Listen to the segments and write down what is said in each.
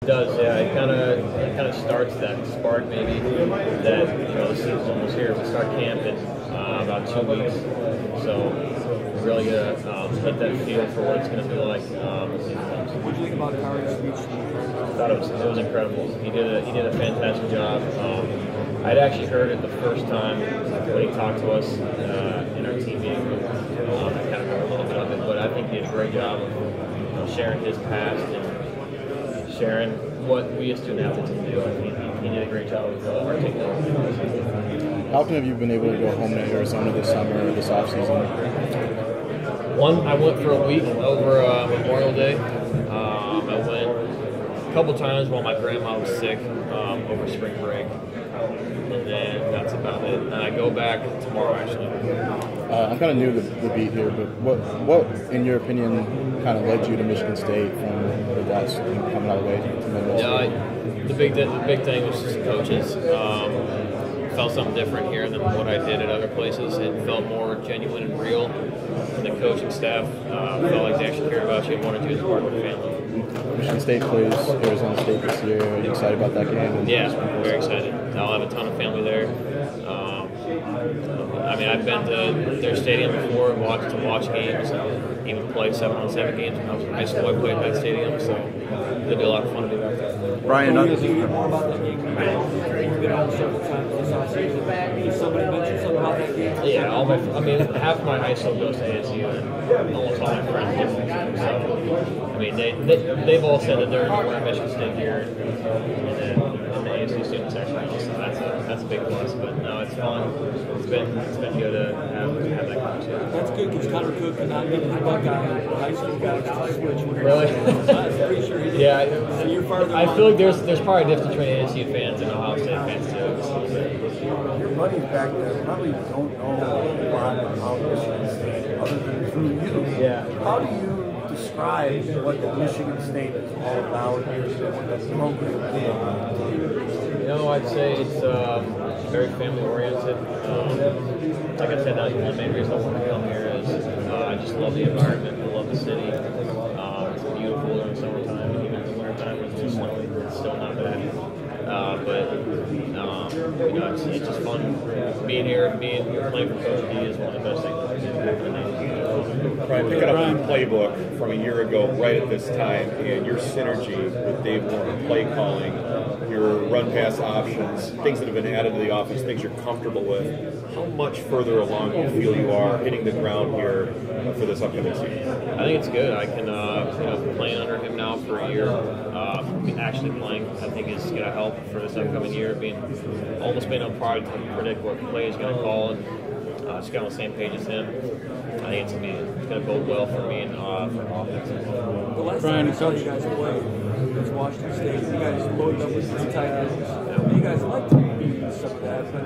It does, yeah. It kind of starts that spark maybe that the season's almost here. We start camp in about 2 weeks, so we're really gonna get that feel for what it's gonna be like. What do you think about Kari's speech? I thought it was incredible. He did a fantastic job. I'd actually heard it the first time when he talked to us in our team meeting. I kind of heard a little bit of it, but I think he did a great job of sharing his past and sharing what we as student athletes can do. I think he did a great job of articulating. How often have you been able to go home to Arizona this summer or this offseason? I went for a week over Memorial Day. I went a couple times while my grandma was sick over spring break. And then that's about it. And I go back tomorrow, actually. I'm kind of new to the beat here, but what, in your opinion, kind of led you to Michigan State from the West and coming all the way to Middle School? The big thing was just the coaches. Felt something different here than what I did at other places. It felt more genuine and real. And the coaching staff felt like they actually cared about you and wanted you as part of the family. Michigan State plays Arizona State this year. Are you excited about that game? Yeah, very excited. I'll have a ton of family there. I've been to their stadium before and watch games, and even play 7-on-7 games when I was in high school. I played at that stadium, so it'll be a lot of fun to be back there. Brian, Can you get more about that game? You've been on several times this offseason. Did somebody mention something about that game? Yeah, half my high school goes to ASU, and almost all my friends do. So, they've all said that they're more Michigan State here, and then the ASU students actually also. That's a big plus. But no, it's fun. It's been good to have that conversation. That's good because Connor Cook could not get his Buckeye high school guys to switch. Really? I'm pretty sure he did. Yeah. So you're farther I feel like there's probably a difference between ASU fans and Ohio State fans too. Your buddies back there probably don't know a lot about Michigan State other than through you. Yeah. How do you describe what Michigan State is all about and what the program is? I'd say it's very family-oriented. Like I said, the main reason I want to come here is I just love the environment. I love the city. It's beautiful during the summertime, and even in the wintertime when it's too snowy, it's still not bad. It's just fun being here and playing for Coach D is one of the best things. Brian, picking up the playbook from a year ago right at this time and your synergy with Dave Warren, play calling, your run-pass options, things that have been added to the offense, things you're comfortable with, how much further along do you feel you are hitting the ground here for this upcoming season? I think it's good. I can, playing under him now for a year, actually playing, I think is going to help for this upcoming year, almost being on par to predict what play is going to call and just get on the same page as him. I think it's going to bode well for me and for offense. The last time I saw you guys play was Washington State. You guys loaded up with 3 tight ends. You guys like to beat some of that, but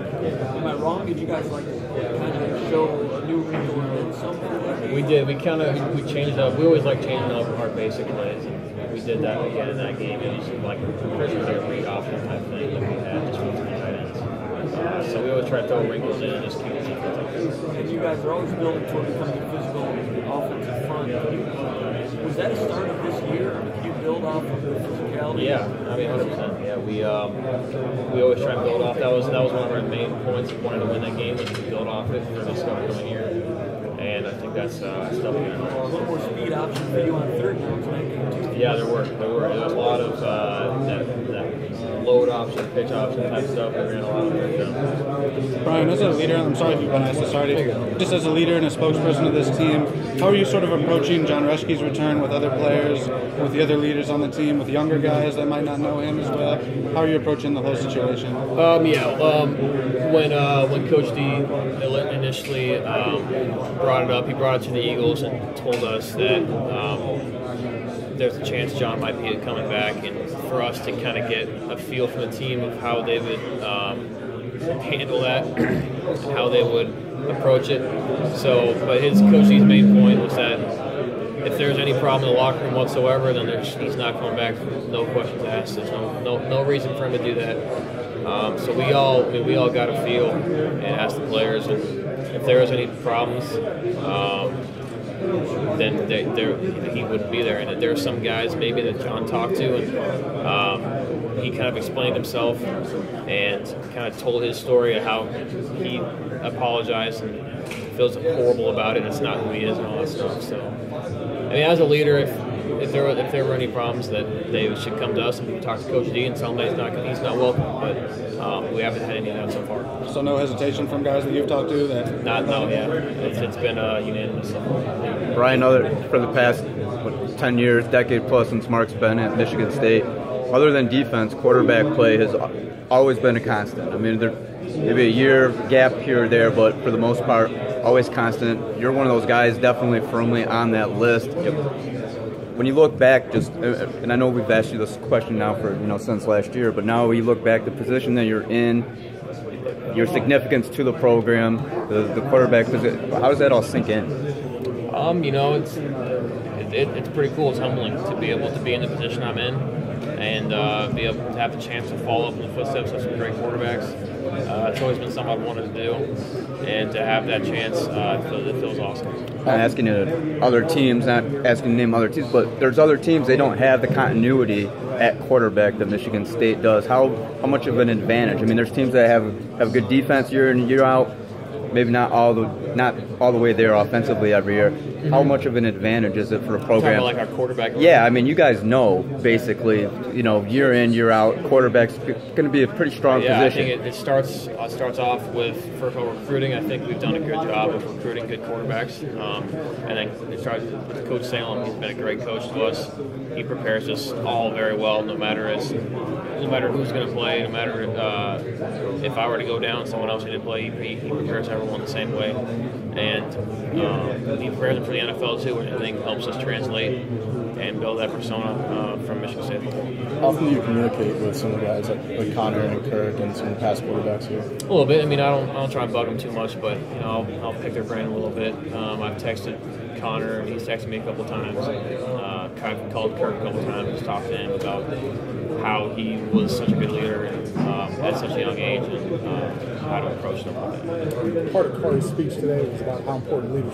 am I wrong? Did you guys like kind of show a new wrinkle and something? We did. We changed up. We always like changing up our basic plays, and we did that again in that game. It was like Christmas or read option type thing that we had just with 3 tight ends. So we always try to throw wrinkles in and just keep it defense like this. And you guys are always building toward becoming a physical offensive front. Was that a start of this year? Did you build off of the physicality? Yeah, 100%. Yeah, we always try to build off. That was one of our main points. We wanted to win that game, was to build off it for this upcoming year. And I think that's stuff we're going to do. One more speed option for you on third down tonight. Yeah, there were. There was a lot of that load option, pitch option type stuff. We ran a lot of it. Brian, as a leader, I'm sorry if you've been asked this already, just as a leader and a spokesperson of this team, how are you sort of approaching Jon Reschke's return with other players, with the other leaders on the team, with younger guys that might not know him as well? How are you approaching the whole situation? When Coach D initially brought it up, he brought it to the Eagles and told us that there's a chance Jon might be coming back, and for us to kind of get a feel from the team of how they would handle that, and how they would approach it. So, but his Coach D's main point was that if there's any problem in the locker room whatsoever, then he's not coming back. No questions asked. There's no reason for him to do that. So we all got a feel and asked the players, and if there was any problems, then he wouldn't be there. And there are some guys maybe that Jon talked to, and he kind of explained himself and kind of told his story of how he apologized and feels horrible about it. It's not who he is and all that stuff. So, I mean, as a leader, if there were any problems, that they should come to us and we can talk to Coach D and tell him that he's not welcome. But we haven't had any of that so far. So no hesitation from guys that you've talked to? It's been unanimous. Brian, for the past 10 years, decade plus since Mark's been at Michigan State, other than defense, quarterback play has always been a constant. I mean, there maybe a year gap here or there, but for the most part, always constant. You're one of those guys definitely firmly on that list. When you look back, and I know we've asked you this question now for since last year, but now when you look back, the position that you're in, your significance to the program, the quarterback position, how does that all sink in? It's pretty cool. It's humbling to be able to be in the position I'm in and be able to have the chance to follow up in the footsteps of some great quarterbacks. It's always been something I've wanted to do, and to have that chance, it feels awesome. I'm asking other teams, not asking to name other teams, but there's other teams, they don't have the continuity at quarterback that Michigan State does. How much of an advantage? I mean, there's teams that have good defense year in, year out, maybe not all the way there offensively every year. How much of an advantage is it for a program? Like our quarterback. Yeah, I mean, you guys know basically, year in, year out, quarterback's going to be a pretty strong position. I think it starts off with, first of all, recruiting. I think we've done a good job of recruiting good quarterbacks, and then it starts with Coach Salem. He's been a great coach to us. He prepares us all very well, no matter who's going to play, no matter if I were to go down, someone else didn't play. He prepares everyone the same way, and he prepares them for the NFL too, which I think helps us translate and build that persona from Michigan State football. How often do you communicate with some of the guys like Connor and Kirk and some of the past quarterbacks here? A little bit. I mean, I don't try and bug them too much, but I'll pick their brain a little bit. I've texted Connor, and he's texted me a couple times. I've called Kirk a couple times and talked to him about how he was such a good leader at such a young age and how to approach them. Part of Corey's speech today was about how important leadership